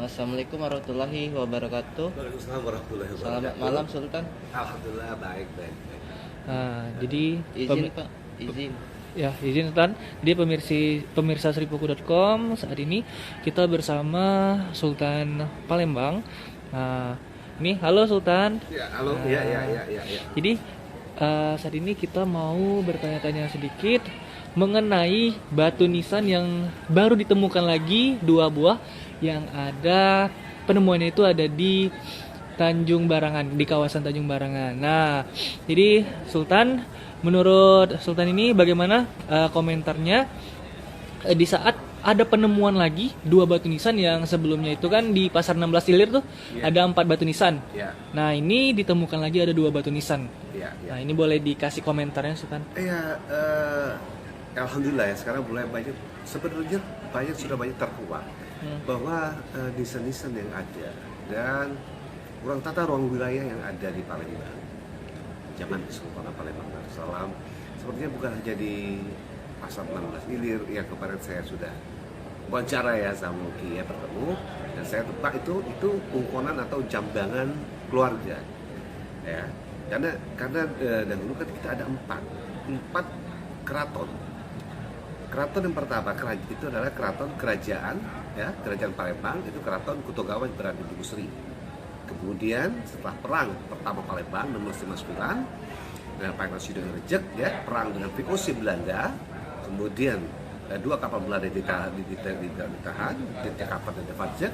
Assalamualaikum warahmatullahi wabarakatuh. Waalaikumsalam warahmatullahi wabarakatuh. Selamat malam Sultan. Alhamdulillah baik. Jadi Izin Pak, izin. izin Sultan. Jadi pemirsa Sripuku.com, saat ini kita bersama Sultan Palembang. Ini halo Sultan. Ya, halo. Ya. Jadi saat ini kita mau bertanya-tanya sedikit mengenai batu nisan yang baru ditemukan lagi, 2 buah yang ada, penemuannya itu ada di Tanjung Barangan, di kawasan Tanjung Barangan. Nah, jadi Sultan, menurut Sultan ini bagaimana komentarnya di saat ada penemuan lagi 2 batu nisan yang sebelumnya itu kan di Pasar 16 Ilir tuh ada 4 batu nisan. Nah, ini ditemukan lagi ada 2 batu nisan. Nah, ini boleh dikasih komentarnya Sultan? Alhamdulillah ya, sekarang mulai banyak, sebenarnya sudah banyak terkuat bahwa nisan-nisan yang ada dan ruang tata ruang wilayah yang ada di Palembang zaman Sultan Palembang Darussalam sepertinya bukan hanya di Pasar 16 Ilir yang kemarin saya sudah wawancara ya sama Muki ya, bertemu dan saya tebak itu ungkonan atau jambangan keluarga ya, karena dahulu kan kita ada empat keraton. Keraton yang pertama itu adalah keraton kerajaan Palembang, itu keraton Kutogawai berada di Busri. Kemudian setelah perang pertama Palembang 1659 dengan Pangeran Sidong Rejek ya, perang dengan VOC Belanda, kemudian 2 kapal Belanda ditahan di Jakarta dan Devajek,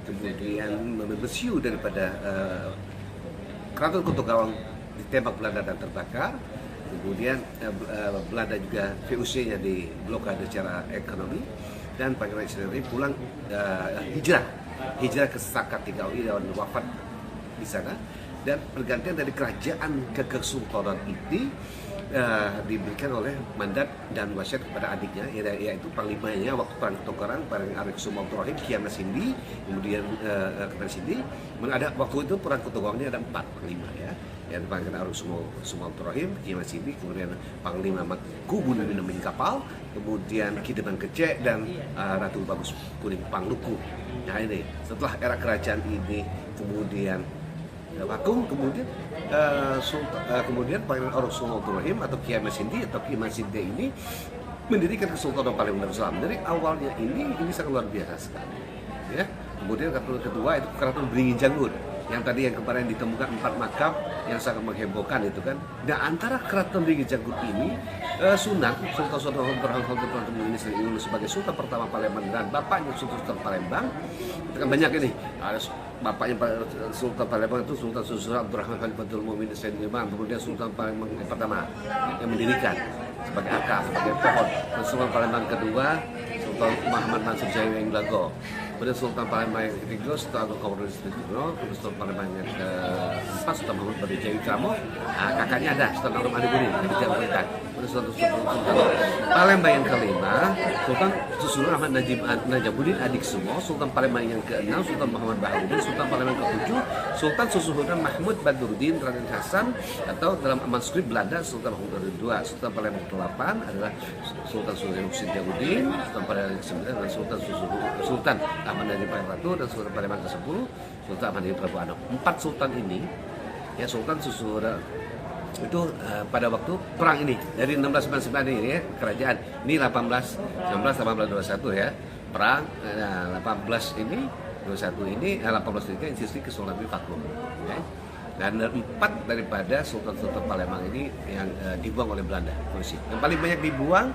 kemudian membesiu daripada keraton Kutogawai ditembak Belanda dan terbakar. Kemudian Belanda juga VOC-nya di blokade secara ekonomi dan Pangeran Sidong pulang hijrah ke Sakatigawi dan wafat di sana, dan pergantian dari kerajaan ke kesultanan ini diberikan oleh mandat dan wasiat kepada adiknya yaitu panglimanya waktu perang Tokoran, Pangeran Arifkusumo Abdurrahim, Kiai Masindi, kemudian Ketan Sindi. Waktu itu perang Kutogawai ada 4 panglima ya. Yang Pangeran Arifkusumo Abdurrahim, Kiai Masindi, kemudian Panglima Kubu Nabi Kapal, kemudian Kideman Kecek dan Ratu Bagus Kuning Pangluku. Nah ini setelah era kerajaan ini kemudian vakum, kemudian Pangeran Arifkusumo Abdurrahim atau Kiai Masindi ini mendirikan Kesultanan Palembang Darussalam. Dari awalnya ini sangat luar biasa sekali ya. Kemudian keraton kedua itu Keraton Beringin Janggut yang kemarin ditemukan 4 makam yang sangat menghebohkan itu kan. Nah, antara Keraton Beringin Janggut ini Sultan Abdurrahman ini sebagai Sultan pertama Palembang dan bapaknya Sultan Palembang itu kan banyak ini. Bapaknya Sultan Palembang itu Sultan Abdurrahman Khalifatul Mu'min Sayyidina, kemudian Sultan Palembang yang pertama yang mendirikan sebagai akar, sebagai pohon. Dan Sultan Palembang kedua Sultan Muhammad Mansur Jawi yang Blago. Kemudian Sultan Palembang yang ketiga Sultan Agung Komodor Istiqomah, kemudian Sultan Palembang yang keempat Sultan Muhammad Badur Jawi Kramo, kakaknya ada Sultan Arum Adibudin dari Jawa Tengah. Kemudian Sultan Palembang yang kelima Sultan Susunan Ahmad Najabuddin Adik Sumo, Sultan Palembang yang keenam Sultan Muhammad Baharudin, Sultan Palembang ketujuh Sultan Susuhunan Mahmud Badruddin Raden Hasan atau dalam manuskrip Belanda Sultan Mahmud II. Sultan Palembang ke-8 adalah Sultan Sultan Husin Jabudin, Sultan Palembang ke-9 adalah Sultan Ahmad Dhani Prabu dan Sultan Palembang ke-10 Sultan Ahmad Dhani Prabu Anom. 4 sultan ini ya, Sultan Susuhunan itu pada waktu perang ini dari 1699 ini ya, kerajaan ini 1821 ya, perang 18 ini 21 ini 18 institusi Kesultanan vakum ya. Dan 4 daripada sultan-sultan Palembang ini yang dibuang oleh Belanda. Yang paling banyak dibuang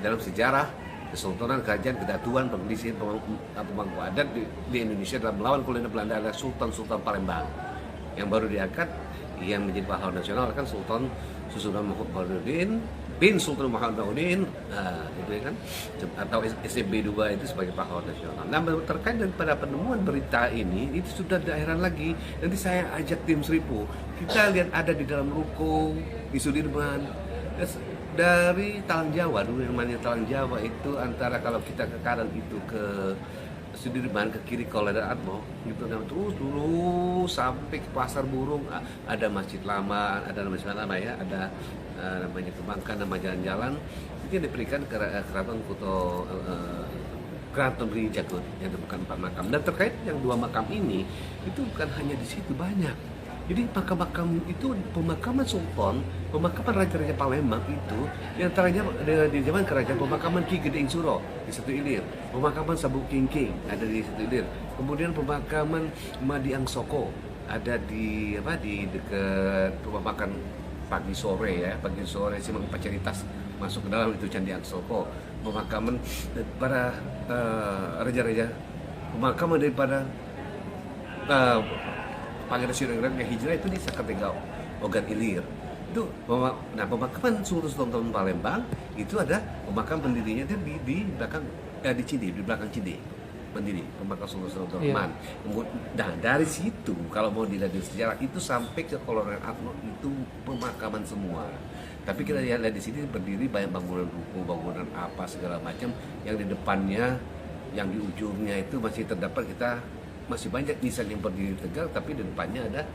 dalam sejarah Kesultanan, Kerajaan, Kedatuan, Pengelisian, Pemangku adat di Indonesia dalam melawan kolonial Belanda adalah Sultan-Sultan Palembang. Yang baru diangkat yang menjadi pahlawan nasional kan Sultan Susunan Mahmud Baharudin bin Sultan Muhammad Baharudin, itu kan, atau SCB 2 itu sebagai pahlawan nasional. Nah, terkait daripada penemuan berita ini itu sudah daerah lagi. Nanti saya ajak tim Seripu, kita lihat ada di dalam ruko di Sudirman. Dari Talang Jawa dulu, yang namanya Talang Jawa itu antara kalau kita ke kanan itu ke Sudirman, ke kiri Kolonel Atmo gitu, dan terus dulu sampai ke Pasar Burung ada Masjid Lama, ada Masjid Lama ya, ada namanya Kebangkan, nama jalan-jalan itu yang diberikan ke Keraton Keraton Beringin Janggut yang ditemukan 4 makam. Dan terkait yang 2 makam ini, itu bukan hanya di situ, banyak. Jadi makam-makam itu, pemakaman sultan, pemakaman raja-raja Palembang itu, yang antaranya di zaman kerajaan, pemakaman Ki Gedeng Suro di Satu Ilir, pemakaman Sabuk Kingking ada di Satu Ilir, kemudian pemakaman Madiang Soko ada di dekat rumah makan pagi sore Simang Pacaritas masuk ke dalam itu Candi Angsoko, pemakaman para raja-raja, pemakaman daripada Pangeran Sudirman yang hijrah itu di Sakategao, Ogan Ilir. Itu pemakaman Sultan Palembang itu ada pemakaman pendirinya di belakang di Cinde, di belakang Cinde. Pendiri pemakaman Sultan Rahman. Nah, dari situ kalau mau dilihat dari sejarah itu sampai ke Kolonel Atmo itu pemakaman semua. Tapi kita lihat di sini berdiri banyak bangunan ruko, bangunan apa segala macam yang di depannya, yang di ujungnya itu masih terdapat masih banyak nisan yang berdiri tegak, tapi di depannya ada,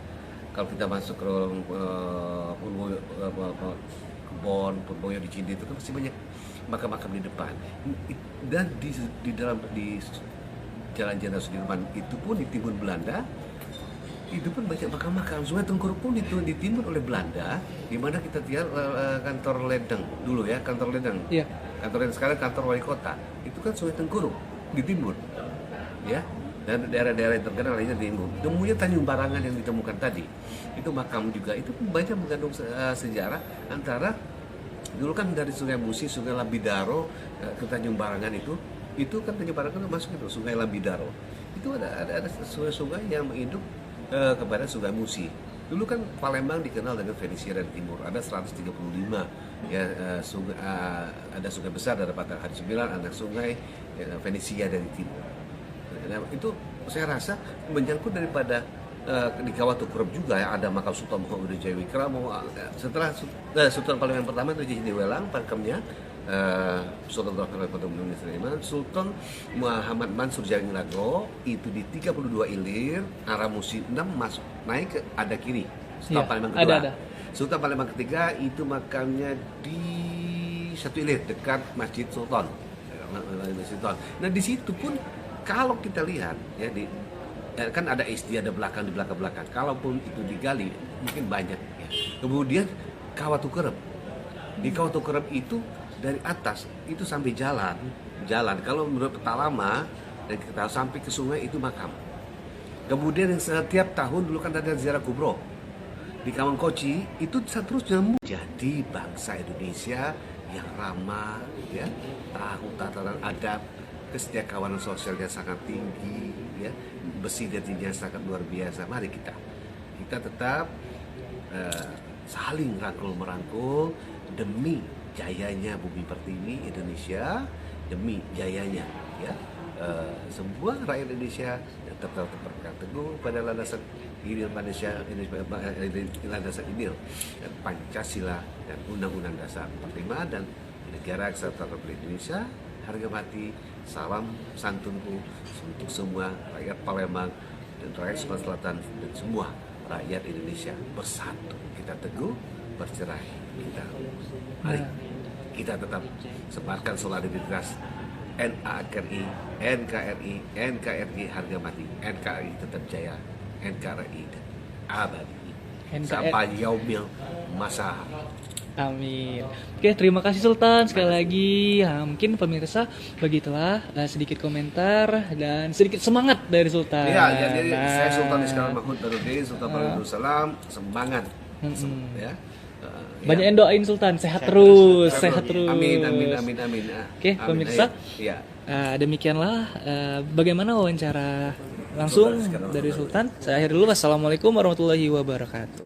kalau kita masuk ke kebon Purboyo di Cinde itu kan masih banyak makam-makam di depan. Dan di dalam Jalan Jenderal Sudirman itu pun di timur Belanda itu pun banyak makam-makam. Sungai Tengkuruk pun itu ditimur oleh Belanda, di mana kita lihat kantor Ledeng dulu ya, kantor Ledeng. Iya. Kantor Ledeng sekarang kantor wali kota. Itu kan Sungai Tengkuruk di timur. Ya. Dan daerah-daerah yang terkenal lainnya di timur. Kemudian Tanjung Barangan yang ditemukan tadi, itu makam juga. Itu banyak mengandung sejarah antara dulu kan dari Sungai Musi, Sungai Lambidaro ke Tanjung Barangan itu kan Tanjung Barangan masuk itu Sungai Lambidaro. Itu ada sungai-sungai yang menginduk kepada Sungai Musi. Dulu kan Palembang dikenal dengan Venesia dari timur. Ada 135 ya sungai, ada sungai besar dari Patang Hari 9, ada sungai Venesia dari timur. Nah, itu saya rasa menyangkut daripada di Kawah Tukurep juga ya, ada makam Sultan Muhammad Jayawikra. Setelah Sultan Palembang pertama itu jadi Welang, makamnya Sultan Sultan Muhammad Mansur Janglago itu di 32 Ilir, arah Musi 6 masuk naik ke ada kiri. Sultan Palembang kedua. Ada. Sultan Palembang ketiga itu makamnya di Satu Ilir dekat Masjid Sultan. Nah di situ pun kalau kita lihat ya kan ada SD, ada di belakang. Kalaupun itu digali mungkin banyak ya. Kemudian Kawah Tukurep. Di Kawah Tukurep itu dari atas itu sampai jalan. Kalau menurut peta lama dan kita sampai ke sungai itu makam. Kemudian yang setiap tahun dulu kan ada ziarah kubro. Di Kamangkoci itu terus nyambung. Jadi bangsa Indonesia yang ramah ya, tahu tatanan adab, kesetiakawanan sosialnya sangat tinggi ya, besi jadinya sangat luar biasa. Mari kita tetap saling rangkul-merangkul demi jayanya Bumi Pertiwi Indonesia, demi jayanya ya semua rakyat Indonesia yang tetap berpegang teguh pada landasan ideal Indonesia, landasan ideal dan Pancasila dan Undang-Undang Dasar 45 dan Negara Kesatuan Republik Indonesia. Harga mati, salam santunku untuk semua rakyat Palembang dan rakyat Sumatera Selatan dan semua rakyat Indonesia bersatu. Kita teguh, bercerai. Mari kita tetap sebarkan solidaritas NAKRI, NKRI, harga mati, NKRI tetap jaya, NKRI abadi sampai yaumil masa. Amin. Oke, terima kasih Sultan sekali lagi. Mungkin pemirsa begitulah sedikit komentar dan sedikit semangat dari Sultan. Iya, jadi saya Sultan Iskandar Mahmud Darudin, Sultan Palembang Darussalam, semangat. Ya. Banyak yang doain Sultan sehat terus. Amin. Oke, pemirsa. Iya. Demikianlah bagaimana wawancara langsung dari Sultan. Saya akhiri dulu. Wassalamualaikum warahmatullahi wabarakatuh.